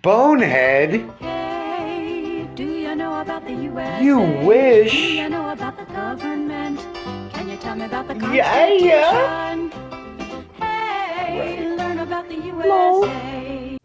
Bonehead? Hey, do you know about the U.S.? You wish. Do you know about the government? Can you tell me about the Yeah, yeah. Constitution? Hey, Right. learn about the No. USA.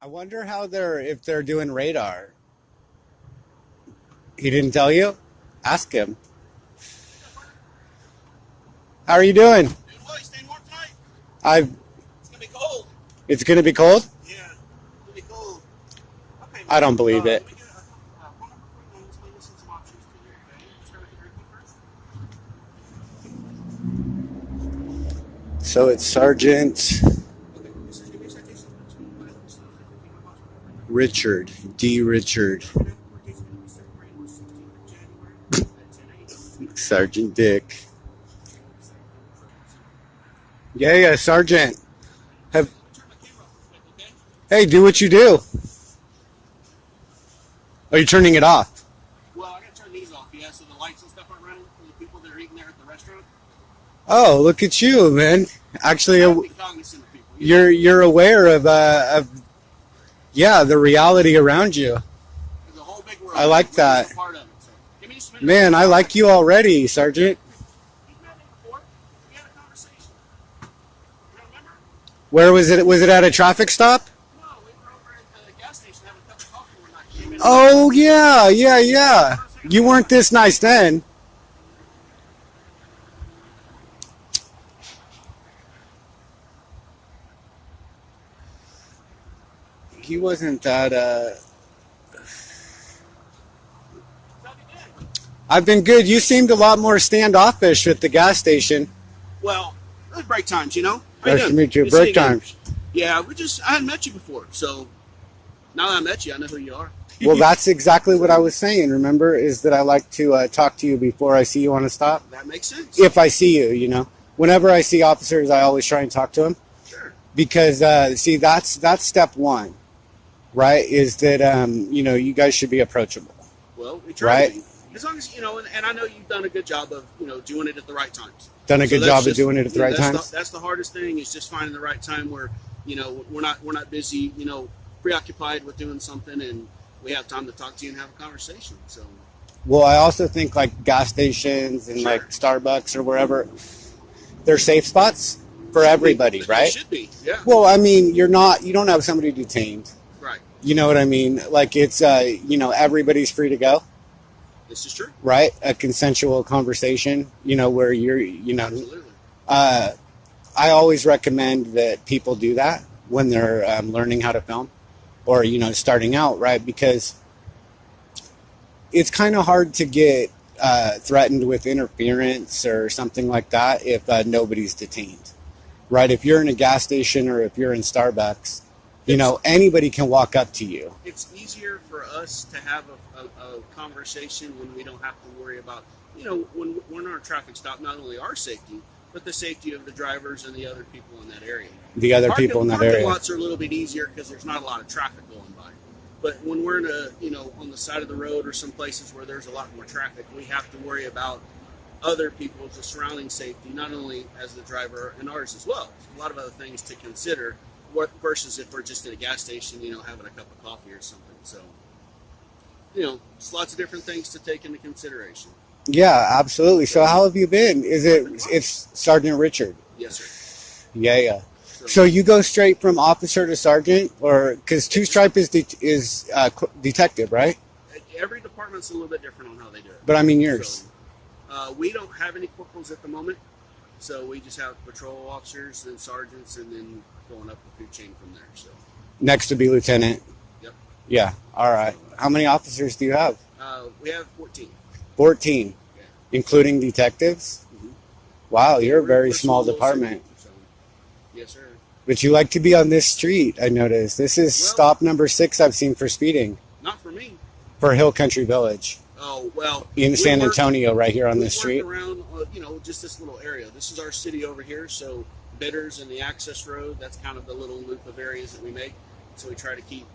I wonder how if they're doing radar. He didn't tell you? Ask him. How are you doing? Doing well. You staying warm tonight? I've. It's gonna be cold. It's gonna be cold? Yeah, it's gonna be cold. Okay, I don't believe it. let me get a phone number for you and explain this and some options to you. Okay, just start with your first. So it's Sergeant Okay, this is gonna be a citation. Richard D. Richard We're case gonna be February 16th of January at 10 a.m. Sergeant Dick. Yeah, Sergeant. Have. Turn my camera off real quick, okay? Hey, do what you do. Are you turning it off? Well, I gotta turn these off, yeah, so the lights and stuff aren't running for the people that are eating there at the restaurant. Oh, look at you, man. Actually, I have to be cognizant of people. You know? you're aware of the reality around you. There's a whole big world. I like We're that. a part of it, so. Give me just a minute. Man, I like you already, Sergeant. You've met me before. We had a conversation. You don't remember? Where was it? Was it at a traffic stop? No, we were over at the gas station having a cup of coffee when I came in. Oh, yeah. You weren't this nice then. He wasn't that, I've been good. You seemed a lot more standoffish at the gas station. Well, it was break times, you know? Nice to meet you. Good to see Break again. times. Yeah, I hadn't met you before, so now that I met you, I know who you are. Well, that's exactly what I was saying, remember, is that I like to talk to you before I see you on a stop. That makes sense. If I see you, you know. Whenever I see officers, I always try and talk to them. Sure. Because, see, that's step one, right, is that, you guys should be approachable. Well, we try Right. to be. As long as, and I know you've done a good job of, doing it at the right times. Done a good So job that's of just- doing it at the right that's times? That's the hardest thing, is just finding the right time where, we're not busy, preoccupied with doing something, and we have time to talk to you and have a conversation. So, Well, I also think like gas stations and Sure. like Starbucks or wherever, they're safe spots for everybody, It right? should be, yeah. Well, I mean, you don't have somebody detained. Right. You know what I mean? Like it's, everybody's free to go, This is true. right? A consensual conversation, where Absolutely. I always recommend that people do that when they're learning how to film or, starting out, right? Because it's kind of hard to get threatened with interference or something like that if nobody's detained, right? If you're in a gas station or if you're in Starbucks, anybody can walk up to you. It's easier for us to have a conversation when we don't have to worry about, when we're on a traffic stop, not only our safety, but the safety of the drivers and the other people in that area. The other people in that area. Parking lots are a little bit easier because there's not a lot of traffic going by. But when we're in on the side of the road or some places where there's a lot more traffic, we have to worry about other people's surrounding safety, not only as the driver and ours as well. A lot of other things to consider versus if we're just at a gas station, having a cup of coffee or something. So, it's lots of different things to take into consideration. Yeah, absolutely. So how have you been? It's Sergeant Richard? Yes, sir. Yeah. So you go straight from officer to sergeant, or because two stripe is detective, right? Every department's a little bit different on how they do it. But I mean yours. So, we don't have any corporals at the moment, so we just have patrol officers, then sergeants, and then going up the food chain from there. So Next to be lieutenant. Yep. Yeah. All right. How many officers do you have? We have 14. 14, Yeah. including detectives. Mm-hmm. Wow, you're a very We're small little department. city, so, yes, sir. But you like to be on this street, I noticed. This is stop number 6 I've seen for speeding Not for me. for Hill Country Village Oh, well. in San work- Antonio, right here on we this work street. around, just this little area. This is our city over here, so bidders and the access road, that's kind of the little loop of areas that we make. So we try to keep,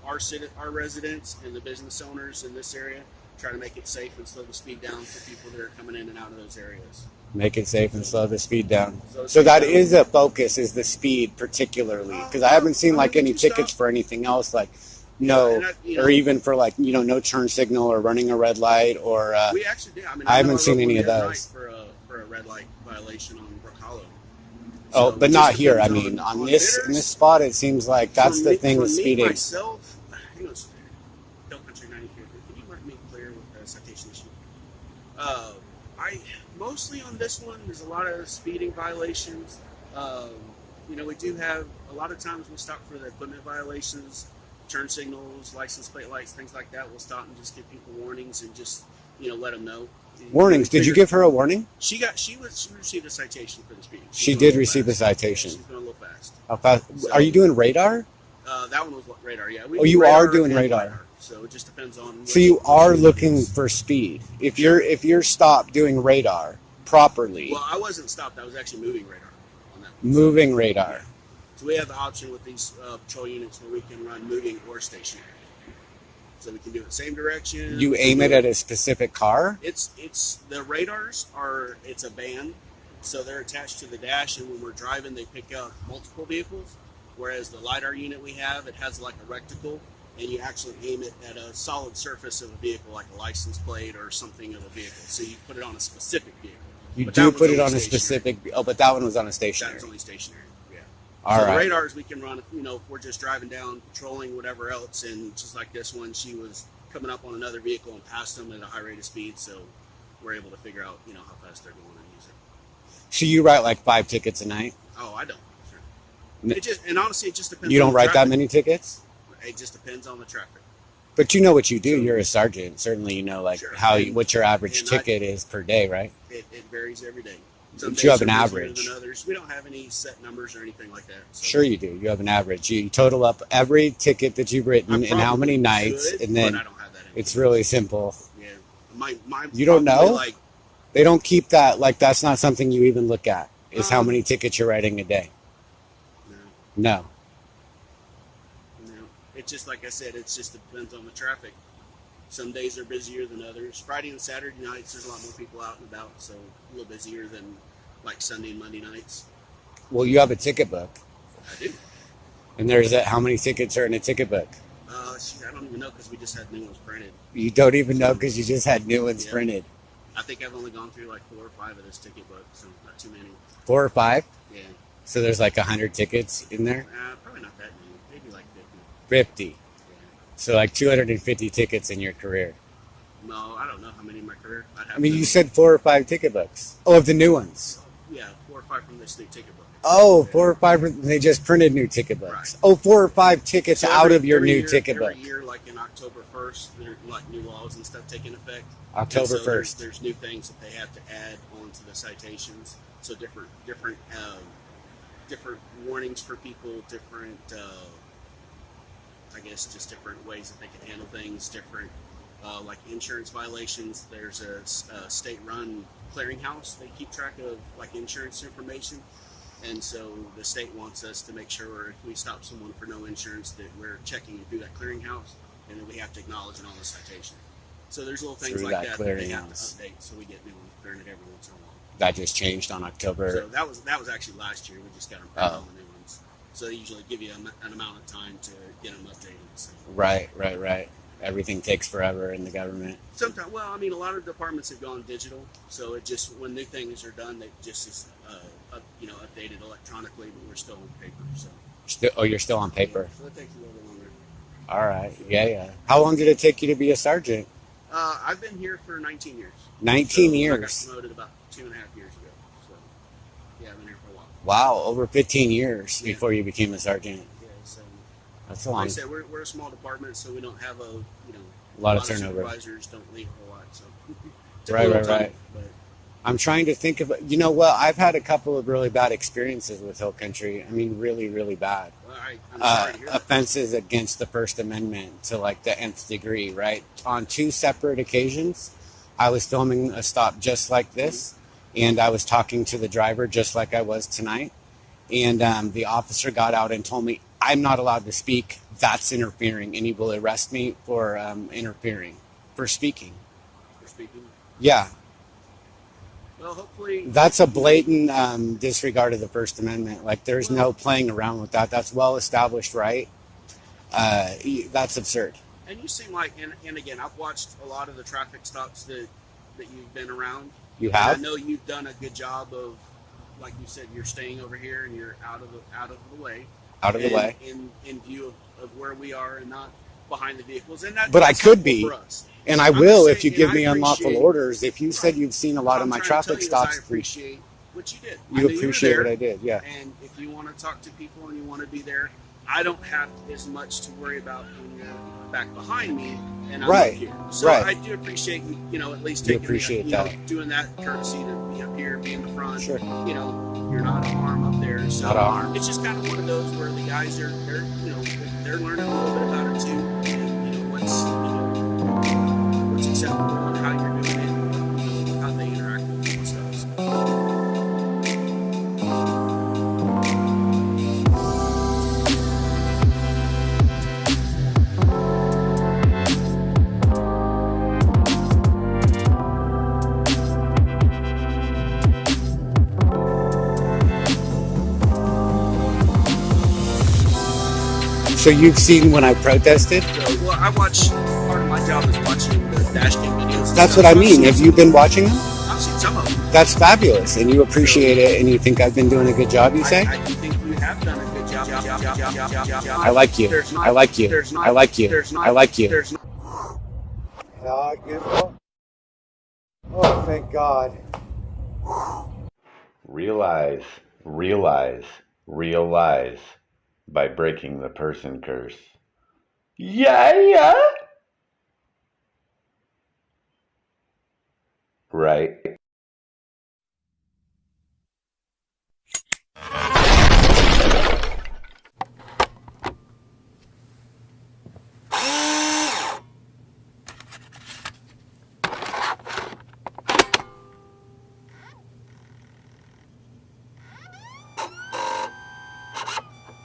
our residents and the business owners in this area, try to make it safe and slow the speed down for people that are coming in and out of those areas. Make it safe and slow the speed down. So that is a focus, is the speed particularly, because I haven't seen like any tickets for anything else, like or even for like no turn signal or running a red light or. We actually did. I haven't seen any of those. For a red light violation on Brook Hollow. Oh, but not here. I mean, in this spot, it seems like that's the thing with speeding. Myself, Hill Country 93. Can you mark me clear with the citation issue? I mostly on this one, there's a lot of speeding violations. We do have a lot of times we stop for the equipment violations, turn signals, license plate lights, things like that. We'll stop and just give people warnings and just let them know. Warnings. Did you give her a warning? She received a citation for the speed. She did receive a citation. She's going a little fast. How fast? So, are you doing radar? That one was radar. Yeah. You are doing radar. So it just depends on. So you are looking for speed. If you're stopped doing radar properly. Well, I wasn't stopped. I was actually moving radar on that. Moving radar. Yeah. So we have the option with these patrol units where we can run moving or stationary. So we can do it same direction. You aim it at a specific car? It's the radars it's a band, so they're attached to the dash, and when we're driving, they pick up multiple vehicles. Whereas the LiDAR unit we have, it has like a reticle, and you actually aim it at a solid surface of a vehicle, like a license plate or something of a vehicle. So you put it on a specific vehicle. You do put it on a specific. Oh, but that one was on a stationary. That was only stationary. All right. The radars we can run, if we're just driving down, patrolling, whatever else, and just like this one, she was coming up on another vehicle and passed them at a high rate of speed, so we're able to figure out, how fast they're going and use it. So you write like 5 tickets a night? Oh, I don't. Sure. And honestly, it just depends. You don't write that many tickets? It just depends on the traffic. But you know what you do. You're a sergeant. Certainly, you know sure. What your average ticket is per day, right? It varies every day. But you have an average. Than others. We don't have any set numbers or anything like that. So. Sure you do. You have an average. You total up every ticket that you've written and how many nights, and then I don't have that it's really simple. Yeah. My you don't know? They don't keep that, that's not something you even look at, is how many tickets you're writing a day. No. It's just like I said, it just depends on the traffic. Some days are busier than others. Friday and Saturday nights, there's a lot more people out and about, so a little busier than like Sunday and Monday nights. Well, you have a ticket book. I do. And there's how many tickets are in a ticket book? I don't even know because we just had new ones printed. You don't even know because you just had new ones printed. I think I've only gone through like 4 or 5 of this ticket book, so not too many. 4 or 5? Yeah. So there's like 100 tickets in there? Probably not that many. Maybe like 50. Yeah. So like 250 tickets in your career. No, I don't know how many in my career. You said 4 or 5 ticket books. Oh, of the new ones. Yeah, 4 or 5 from this new ticket book. Oh, 4 or 5. They just printed new ticket books. Right. Oh, 4 or 5 tickets out of your new ticket book. Every year, like in October 1st, there are like new laws and stuff taking effect. October 1st. There's new things that they have to add onto the citations. So different warnings for people, different, just different ways that they can handle things, different, like insurance violations. There's a state-run clearinghouse. They keep track of like insurance information. And so the state wants us to make sure if we stop someone for no insurance that we're checking through that clearinghouse, and then we have to acknowledge it on the citation. So there's little things like that they have to update, so we get new ones printed every once in a while. That just changed on October. So that was actually last year. We just got them printed on the new ones. So they usually give you an amount of time to get them updated. So. Right. Everything takes forever in the government. Sometimes, a lot of departments have gone digital, so it just when new things are done, they just is updated electronically, but we're still on paper. So. You're still on paper. Yeah, so it takes a little bit longer. All right. Yeah. How long did it take you to be a sergeant? I've been here for 19 years. 19 years. I got promoted about 2.5 years ago. So yeah, I've been here for a while. Wow, over 15 years before you became a sergeant. Yeah, so that's a long. Like I said, we're a small department, so we don't have a lot of turnover. Supervisors don't leave a lot, so right. But I'm trying to think of. I've had a couple of really bad experiences with Hill Country. Really, really bad. Well, I'm sorry to hear that. Offenses against the First Amendment to like the nth degree. Right, on 2 separate occasions, I was filming a stop just like this, and I was talking to the driver just like I was tonight. And the officer got out and told me, I'm not allowed to speak. That's interfering, and he will arrest me for interfering, for speaking. For speaking. Yeah. Well, hopefully. That's a blatant disregard of the First Amendment. Like, there's no playing around with that. That's well-established right. That's absurd. And you seem like, and again, I've watched a lot of the traffic stops that you've been around. You have? And I know you've done a good job of, like you said, you're staying over here and you're out of the way. Out of the way. In view of where we are and not behind the vehicles. And that, but I could be. For us. And I will if you give me unlawful orders. If you said you've seen a lot of my traffic stops. I appreciate what you did. You appreciate what I did, yeah. And if you want to talk to people and you want to be there, I don't have as much to worry about when you're back behind me and I'm right. up here. So I do appreciate you, at least taking doing that courtesy to be up here, be in the front. Sure. You're not a harm up there. So not a harm. It's just kind of one of those where the guys they're learning a little bit about it too. And what's acceptable and how you're doing it and how they interact with you and stuff. So you've seen when I protested? Well, I watch, part of my job is watching the dash cam videos. That's what I mean. Have you been watching them? I've seen some of them. That's fabulous. And you appreciate it and you think I've been doing a good job, you say? I think you have done a good job. I like you. I like you. I like you. I like you. Oh, thank God. Realize by breaking the person curse. Yeah. Right.